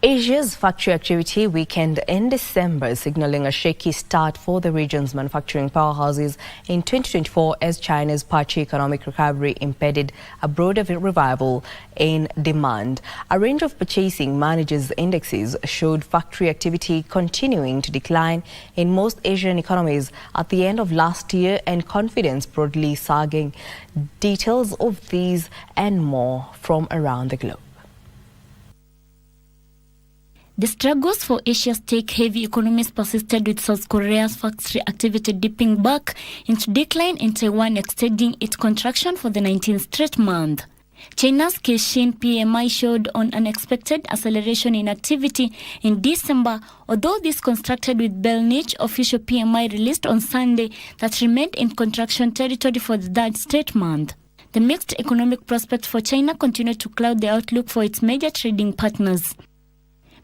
Asia's factory activity weekend in December signaling a shaky start for the region's manufacturing powerhouses in 2024 as China's patchy economic recovery impeded a broader revival in demand. A range of purchasing managers' indexes showed factory activity continuing to decline in most Asian economies at the end of last year and confidence broadly sagging. Details of these and more from around the globe. The struggles for Asia's tech-heavy economies persisted, with South Korea's factory activity dipping back into decline and Taiwan extending its contraction for the 19th straight month. China's Caixin PMI showed an unexpected acceleration in activity in December, although this contrasted with Belnich's official PMI released on Sunday that remained in contraction territory for the third straight month. The mixed economic prospects for China continue to cloud the outlook for its major trading partners.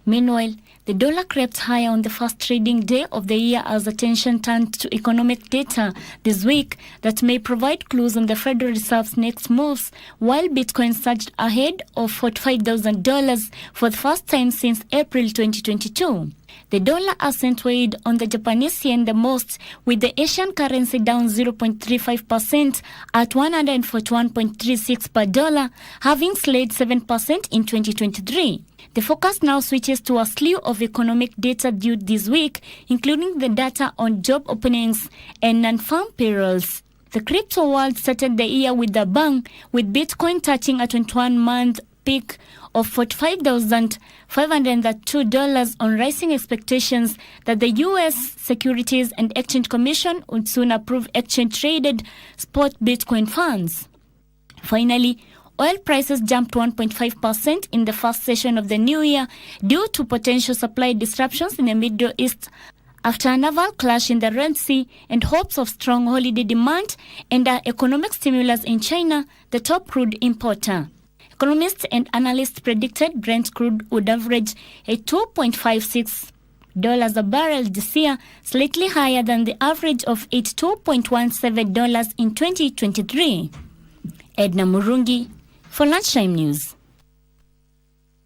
Meanwhile, the dollar crept higher on the first trading day of the year as attention turned to economic data this week that may provide clues on the Federal Reserve's next moves, while Bitcoin surged ahead of $45,000 for the first time since April 2022. The dollar ascent weighed on the Japanese yen the most, with the Asian currency down 0.35% at 141.36 per dollar, having slid 7% in 2023. The focus now switches to a slew of economic data due this week, including the data on job openings and non-farm payrolls. The crypto world started the year with a bang, with Bitcoin touching a 21-month peak of $45,502 on rising expectations that the U.S. Securities and Exchange Commission would soon approve exchange-traded spot Bitcoin funds. Finally, oil prices jumped 1.5% in the first session of the new year due to potential supply disruptions in the Middle East after a naval clash in the Red Sea and hopes of strong holiday demand and economic stimulus in China, the top crude importer. Economists and analysts predicted Brent crude would average at $2.56 a barrel this year, slightly higher than the average of $82.17 in 2023. Edna Murungi for Lunchtime News.